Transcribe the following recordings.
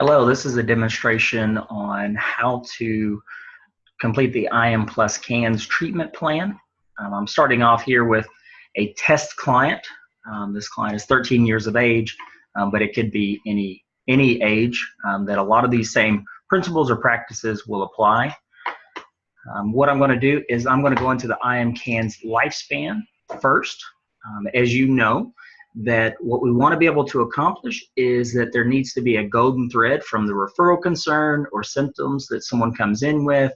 Hello, this is a demonstration on how to complete the IM Plus CANS treatment plan. I'm starting off here with a test client. This client is 13 years of age, but it could be any age that a lot of these same principles or practices will apply. What I'm going to do is I'm going to go into the IM CANS lifespan first. As you know, that what we want to be able to accomplish is that there needs to be a golden thread from the referral concern or symptoms that someone comes in with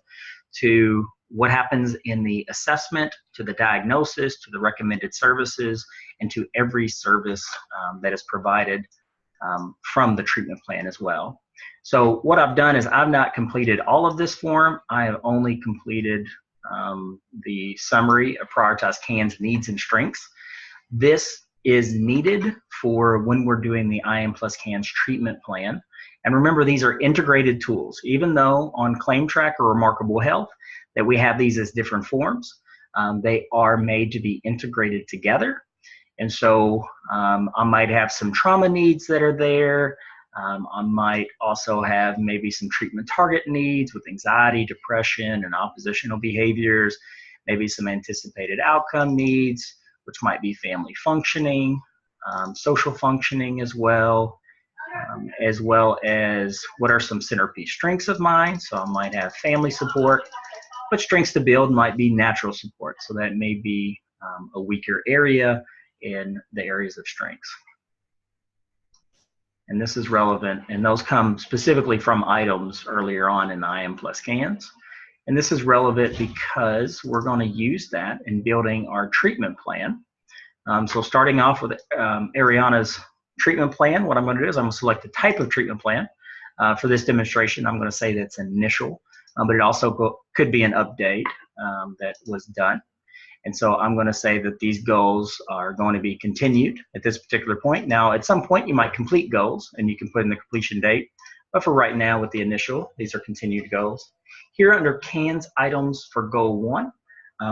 to what happens in the assessment, to the diagnosis, to the recommended services, and to every service that is provided from the treatment plan as well. So what I've done is I've not completed all of this form. I have only completed the summary of prioritized CANS needs and strengths. This is needed for when we're doing the IM Plus CANS treatment plan. And remember, these are integrated tools. Even though on ClaimTrack or Remarkable Health that we have these as different forms, they are made to be integrated together. And so I might have some trauma needs that are there. I might also have maybe some treatment target needs with anxiety, depression, and oppositional behaviors, maybe some anticipated outcome needs, which might be family functioning, social functioning as well as what are some centerpiece strengths of mine. So I might have family support, but strengths to build might be natural support. So that may be a weaker area in the areas of strengths. And this is relevant, and those come specifically from items earlier on in the IM Plus CANS. And this is relevant because we're going to use that in building our treatment plan. So starting off with Ariana's treatment plan, what I'm going to do is I'm going to select the type of treatment plan. For this demonstration, I'm going to say that's initial, but it also could be an update that was done. And so I'm going to say that these goals are going to be continued at this particular point. Now, at some point, you might complete goals, and you can put in the completion date. But for right now, with the initial, these are continued goals. Here under CANS items for goal 1,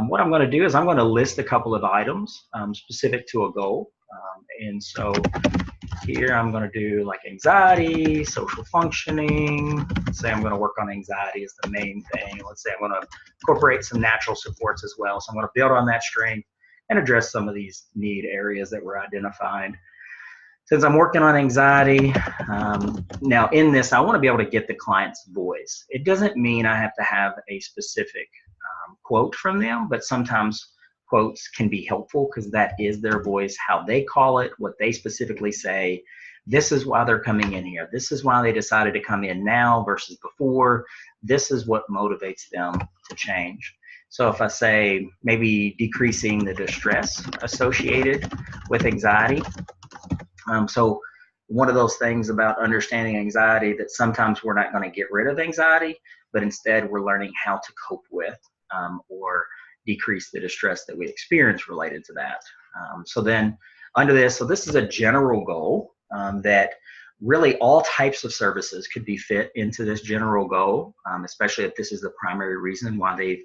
what I'm going to do is I'm going to list a couple of items specific to a goal. And so here I'm going to do like anxiety, social functioning. Let's say I'm going to work on anxiety as the main thing. Let's say I'm going to incorporate some natural supports as well. So I'm going to build on that strength and address some of these need areas that were identified. Since I'm working on anxiety, now in this, I want to be able to get the client's voice. It doesn't mean I have to have a specific quote from them, but sometimes quotes can be helpful because that is their voice, how they call it, what they specifically say. This is why they're coming in here. This is why they decided to come in now versus before. This is what motivates them to change. So if I say maybe decreasing the distress associated with anxiety, so one of those things about understanding anxiety that sometimes we're not going to get rid of anxiety, but instead we're learning how to cope with or decrease the distress that we experience related to that. So then under this, so this is a general goal that really all types of services could be fit into this general goal, especially if this is the primary reason why they've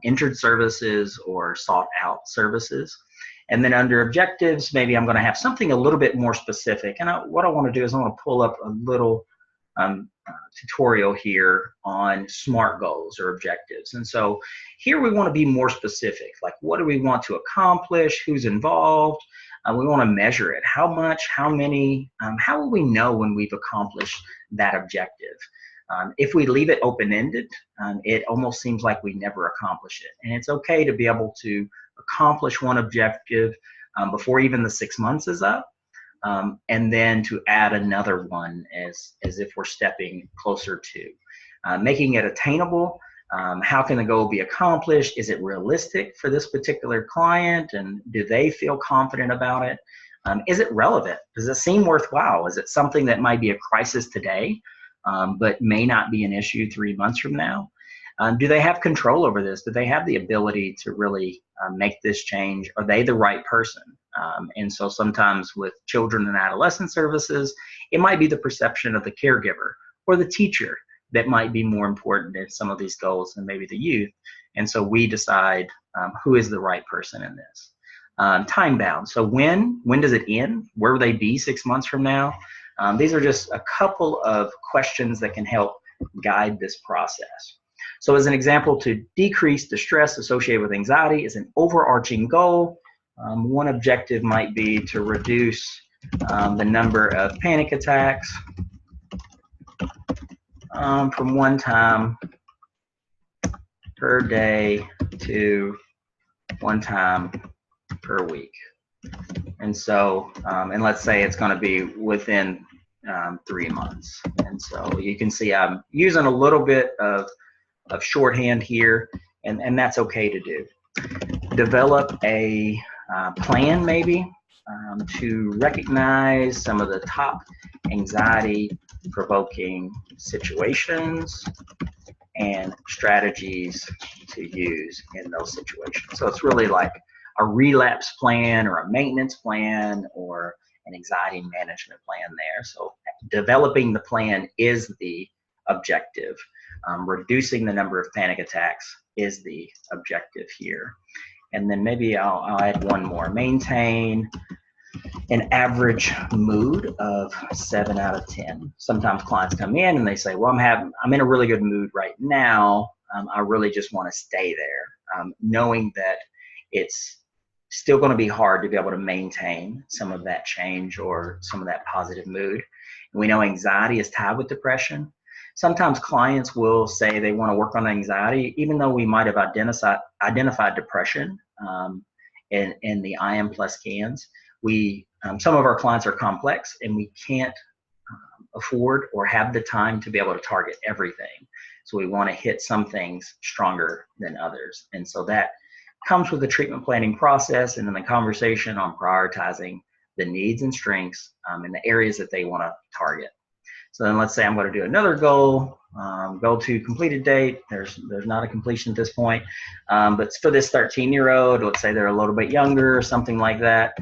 entered services or sought out services. And then under objectives, maybe I'm going to have something a little bit more specific. And what I want to do is I want to pull up a little tutorial here on SMART goals or objectives. And so here we want to be more specific, like what do we want to accomplish, who's involved, we want to measure it, how much, how many, how will we know when we've accomplished that objective? If we leave it open-ended, it almost seems like we never accomplish it. And it's okay to be able to accomplish one objective before even the 6 months is up. And then to add another one as if we're stepping closer to. Making it attainable, how can the goal be accomplished? Is it realistic for this particular client? And do they feel confident about it? Is it relevant? Does it seem worthwhile? Is it something that might be a crisis today, but may not be an issue 3 months from now? Do they have control over this? Do they have the ability to really make this change? Are they the right person? And so sometimes with children and adolescent services, it might be the perception of the caregiver or the teacher that might be more important in some of these goals than maybe the youth. And so we decide who is the right person in this. Time bound. So when does it end? Where will they be 6 months from now? These are just a couple of questions that can help guide this process. So as an example, to decrease the stress associated with anxiety is an overarching goal. One objective might be to reduce the number of panic attacks from 1 time per day to 1 time per week. And so, and let's say it's going to be within 3 months. And so you can see I'm using a little bit of shorthand here, and that's okay to do. Develop a plan maybe to recognize some of the top anxiety provoking situations and strategies to use in those situations. So it's really like a relapse plan or a maintenance plan or an anxiety management plan there. So developing the plan is the objective. Reducing the number of panic attacks is the objective here. And then maybe I'll add one more. Maintain an average mood of 7 out of 10. Sometimes clients come in and they say, well, I'm in a really good mood right now. I really just want to stay there. Knowing that it's still going to be hard to be able to maintain some of that change or some of that positive mood. And we know anxiety is tied with depression. Sometimes clients will say they want to work on anxiety, even though we might have identified depression in the IM plus scans. Some of our clients are complex and we can't afford or have the time to be able to target everything. So we want to hit some things stronger than others. And so that comes with the treatment planning process and then the conversation on prioritizing the needs and strengths in the areas that they want to target. So then let's say I'm going to do another goal, goal to completed date. There's not a completion at this point, but for this 13-year-old, let's say they're a little bit younger or something like that.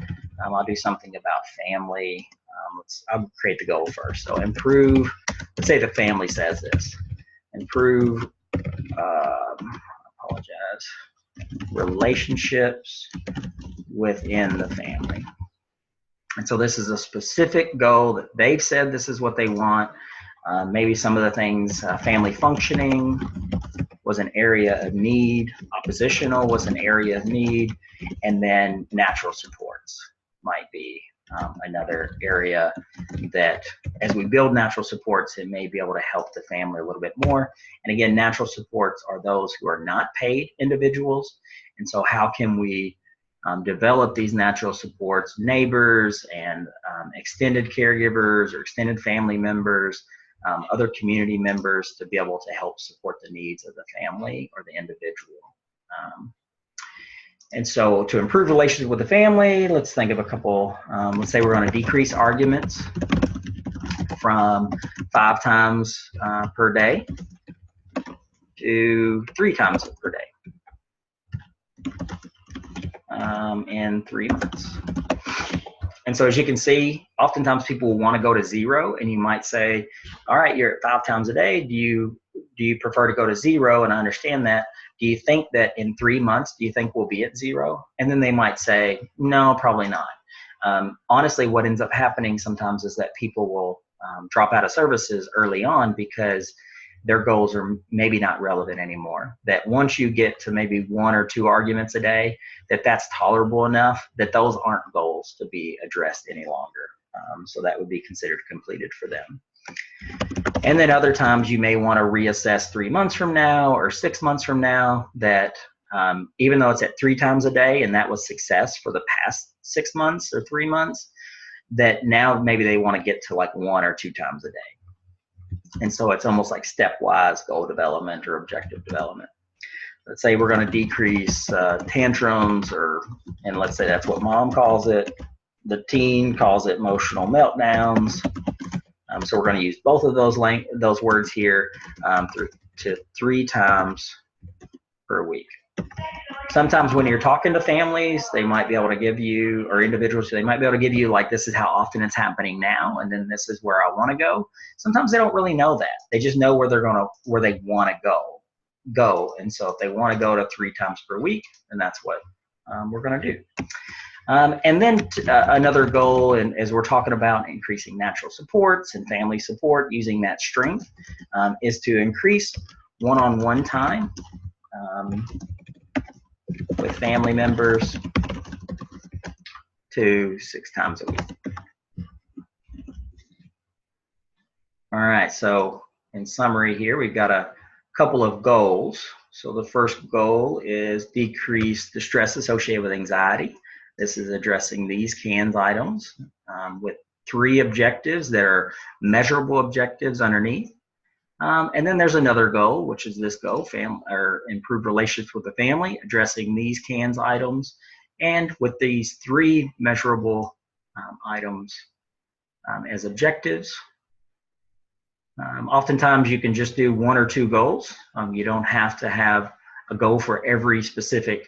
I'll do something about family. I'll create the goal first. So improve, let's say the family says this, improve, relationships within the family. And so this is a specific goal that they've said this is what they want. Maybe some of the things, family functioning was an area of need, oppositional was an area of need, and then natural supports might be another area that as we build natural supports, it may be able to help the family a little bit more. And again, natural supports are those who are not paid individuals. And so how can we develop these natural supports, neighbors and extended caregivers or extended family members, other community members to be able to help support the needs of the family or the individual. And so to improve relationships with the family, let's think of a couple, let's say we're going to decrease arguments from 5 times per day to 3 times per day. In 3 months. And so as you can see, oftentimes people will want to go to 0, and you might say, all right, you're at 5 times a day. Do you prefer to go to 0? And I understand that. Do you think that in 3 months, do you think we'll be at 0? And then they might say, no, probably not. Honestly, what ends up happening sometimes is that people will drop out of services early on because their goals are maybe not relevant anymore. That once you get to maybe 1 or 2 arguments a day, that's tolerable enough that those aren't goals to be addressed any longer. So that would be considered completed for them. And then other times you may want to reassess 3 months from now or 6 months from now that even though it's at 3 times a day and that was success for the past 6 months or 3 months, that now maybe they want to get to like 1 or 2 times a day. And so it's almost like stepwise goal development or objective development. Let's say we're going to decrease tantrums, and let's say that's what mom calls it. The teen calls it emotional meltdowns. So we're going to use both of those words here to 3 times per week. Sometimes when you're talking to families, they might be able to give you, or individuals, they might be able to give you like, this is how often it's happening now, and then this is where I want to go. Sometimes they don't really know that. They just know where they want to go. And so if they want to go to 3 times per week, then that's what we're going to do. And then another goal, and as we're talking about increasing natural supports and family support using that strength, is to increase one-on-one time with family members to 6 times a week. All right, so in summary here, we've got a couple of goals. So the first goal is decrease the stress associated with anxiety. This is addressing these CANS items with 3 objectives that are measurable objectives underneath. And then there's another goal, which is this goal, improve relationships with the family, addressing these CANS items, and with these 3 measurable items as objectives. Oftentimes you can just do 1 or 2 goals. You don't have to have a goal for every specific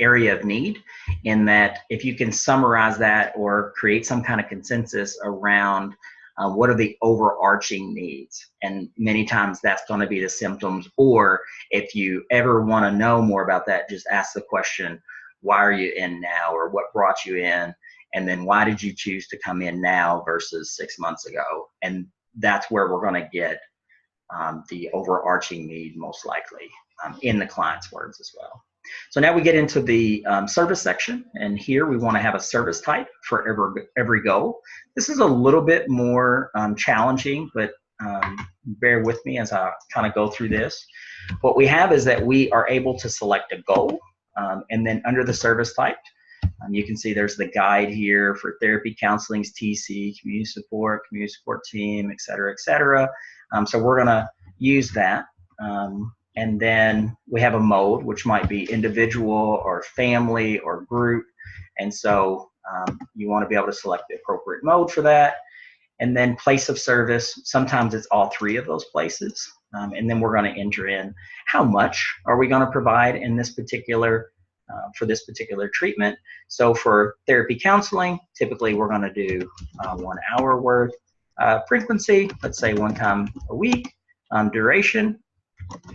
area of need, in that if you can summarize that or create some kind of consensus around what are the overarching needs, and many times that's going to be the symptoms, or if you ever want to know more about that, just ask the question, why are you in now, or what brought you in, and then why did you choose to come in now versus 6 months ago, and that's where we're going to get the overarching need most likely in the client's words as well. So now we get into the service section, and here we want to have a service type for every goal. This is a little bit more challenging, but bear with me as I kind of go through this. What we have is that we are able to select a goal, and then under the service type, you can see there's the guide here for therapy, counseling, TC, community support team, et cetera, et cetera. So we're going to use that. And then we have a mode, which might be individual or family or group. And so you want to be able to select the appropriate mode for that. And then place of service, sometimes it's all 3 of those places. And then we're going to enter in how much are we going to provide in this particular for this particular treatment. So for therapy counseling, typically we're going to do 1 hour worth. Frequency, let's say 1 time a week. Duration,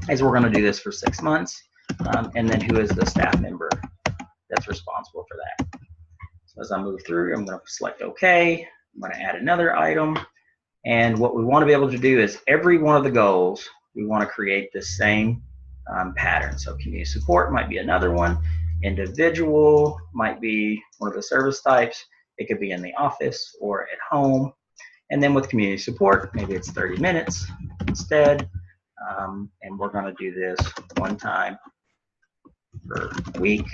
as we're going to do this for 6 months. And then who is the staff member that's responsible for that. So as I move through, I'm going to select OK. I'm going to add another item. And what we want to be able to do is every one of the goals, we want to create the same pattern. So community support might be another one. Individual might be one of the service types. It could be in the office or at home. And then with community support, maybe it's 30 minutes instead. And we're going to do this 1 time per week.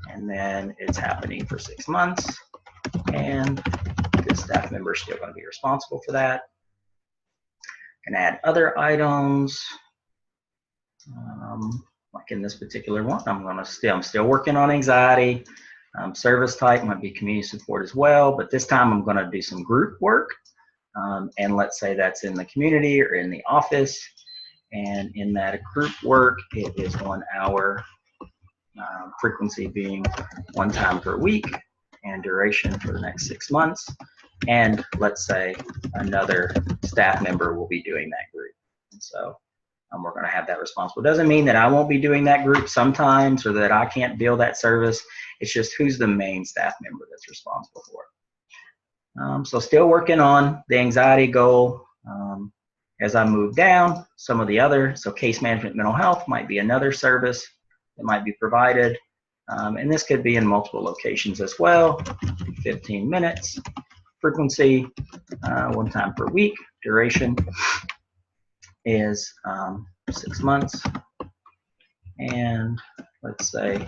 And then it's happening for 6 months. And the staff member is still going to be responsible for that. Can add other items. Like in this particular one, I'm still working on anxiety. Service type might be community support as well, but this time I'm going to do some group work. And let's say that's in the community or in the office. And in that group work, it is 1 hour, frequency being 1 time per week, and duration for the next 6 months. And let's say another staff member will be doing that group. And so we're going to have that responsible. Doesn't mean that I won't be doing that group sometimes, or that I can't bill that service. It's just who's the main staff member that's responsible for it. So still working on the anxiety goal. As I move down, some of the other, so case management mental health might be another service that might be provided. And this could be in multiple locations as well. 15 minutes. Frequency, 1 time per week. Duration is 6 months. And let's say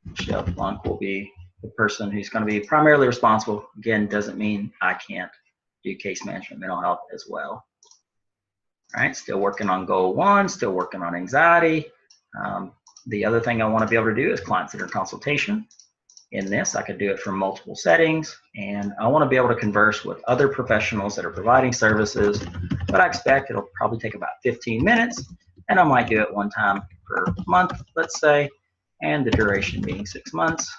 Michelle Plunk will be the person who's going to be primarily responsible. Again, doesn't mean I can't do case management mental health as well. All right, still working on goal 1, still working on anxiety. The other thing I want to be able to do is client-centered consultation. In this, I could do it from multiple settings, and I want to be able to converse with other professionals that are providing services, but I expect it'll probably take about 15 minutes, and I might do it 1 time per month, let's say, and the duration being 6 months.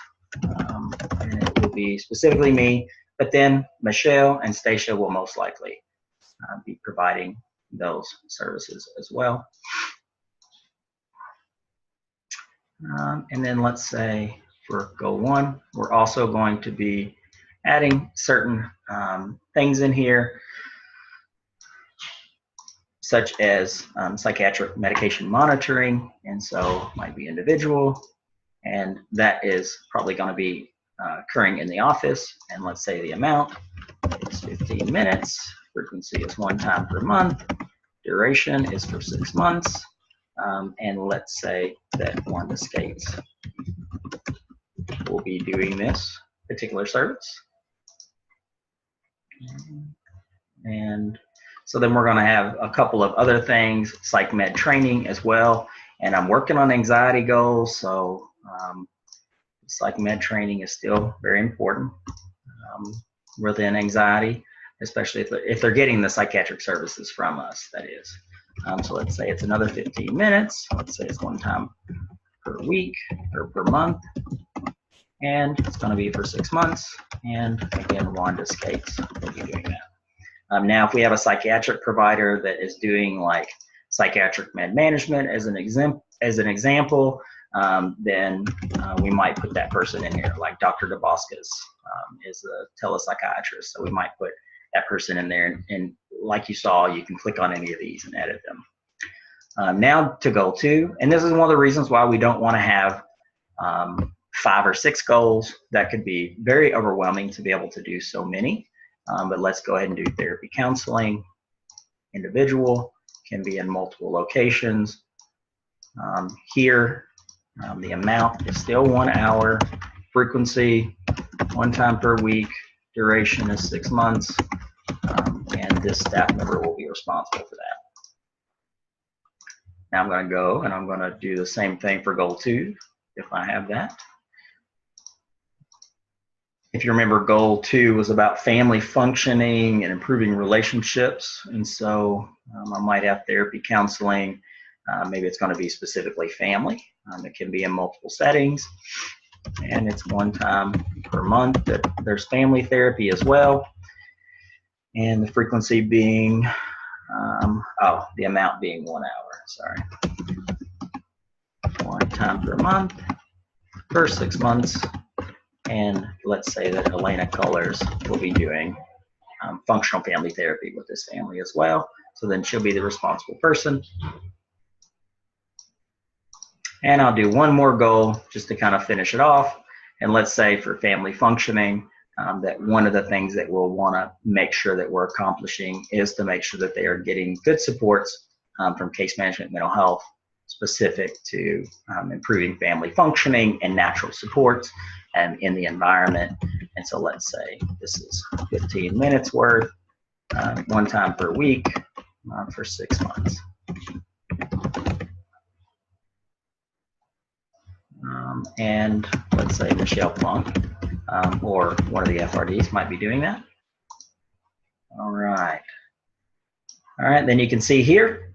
And it will be specifically me, but then Michelle and Stacia will most likely be providing those services as well. And then let's say for goal 1. We're also going to be adding certain things in here, such as psychiatric medication monitoring, and so might be individual, and that is probably going to be occurring in the office. And let's say the amount is 15 minutes, frequency is 1 time per month, duration is for 6 months, and let's say that Wanda Skates will be doing this particular service. And so then we're going to have a couple of other things, psych med training as well. And I'm working on anxiety goals, so psych med training is still very important within anxiety, especially if they're getting the psychiatric services from us, that is. So let's say it's another 15 minutes. Let's say it's 1 time per week or per month. And it's going to be for 6 months. And again, Wanda Skates will be doing that. Now, if we have a psychiatric provider that is doing like psychiatric med management as an example, then we might put that person in here, like Dr. DeBoscas is a telepsychiatrist. So we might put that person in there, and like you saw, you can click on any of these and edit them. Now to goal 2, and this is one of the reasons why we don't want to have 5 or 6 goals. That could be very overwhelming to be able to do so many. But let's go ahead and do therapy counseling. Individual can be in multiple locations. Here, the amount is still 1 hour, frequency 1 time per week, duration is 6 months, and this staff member will be responsible for that. Now I'm going to go and I'm going to do the same thing for goal 2, if I have that. If you remember, goal 2 was about family functioning and improving relationships, and so I might have therapy counseling. Maybe it's going to be specifically family. It can be in multiple settings, and it's 1 time per month. That there's family therapy as well, and the frequency being, the amount being 1 hour. Sorry, 1 time per month for 6 months. And let's say that Elena Colors will be doing functional family therapy with this family as well. So then she'll be the responsible person. And I'll do one more goal just to kind of finish it off. And let's say for family functioning, that one of the things that we'll want to make sure that we're accomplishing is to make sure that they are getting good supports from case management mental health specific to improving family functioning and natural supports in the environment. And so let's say this is 15 minutes worth, 1 time per week for 6 months. And let's say Michelle Plunk or one of the FRDs might be doing that. All right. All right, then you can see here,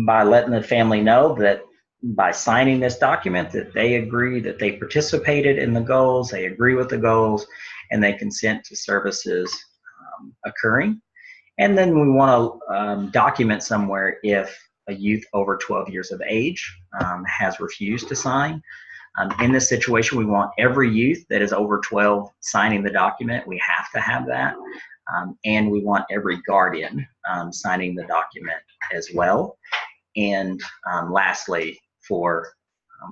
by letting the family know that by signing this document that they agree that they participated in the goals, they agree with the goals, and they consent to services occurring. And then we want to document somewhere if a youth over 12 years of age has refused to sign. In this situation, we want every youth that is over 12 signing the document. We have to have that. And we want every guardian signing the document as well. And lastly, for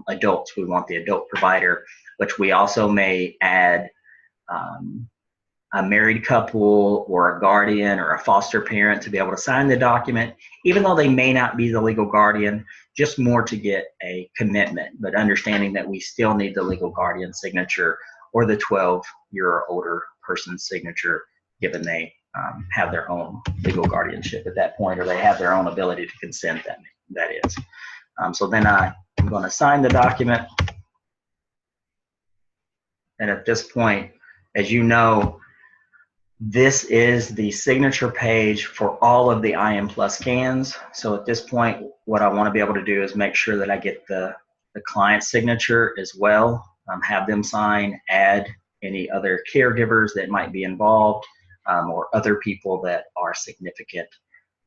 adults, we want the adult provider, which we also may add a married couple or a guardian or a foster parent to be able to sign the document, even though they may not be the legal guardian, just more to get a commitment, but understanding that we still need the legal guardian signature or the 12-year or older person's signature, given they have their own legal guardianship at that point, or they have their own ability to consent, that is. So then I'm going to sign the document. And at this point, as you know, this is the signature page for all of the IM Plus scans. So at this point, what I want to be able to do is make sure that I get the client signature as well, have them sign, add any other caregivers that might be involved, or other people that are significant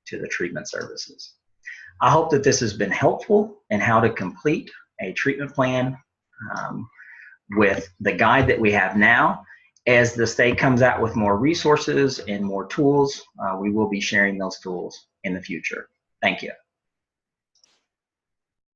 to the treatment services. I hope that this has been helpful in how to complete a treatment plan with the guide that we have now. As the state comes out with more resources and more tools, we will be sharing those tools in the future. Thank you.